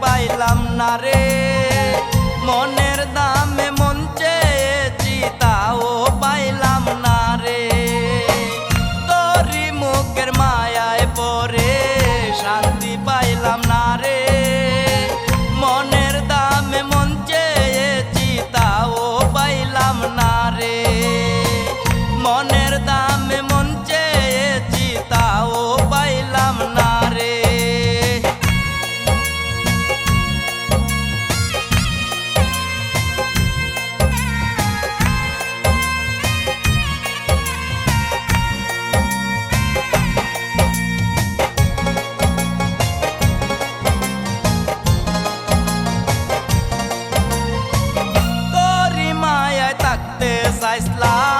পাইলাম না রে। মনের দামে মন চেয়েছি তাও পাইলাম না রে। তোরি মুখের মায়ায় পড়ে শান্তি পাইলাম না রে। মনের দামে মন চেয়েছি তাও পাইলাম না রে। মনের দামে মন চেয়েছি তাও পাইলাম না রে। তোরি মায়ায় থাকতে চাইছিলাম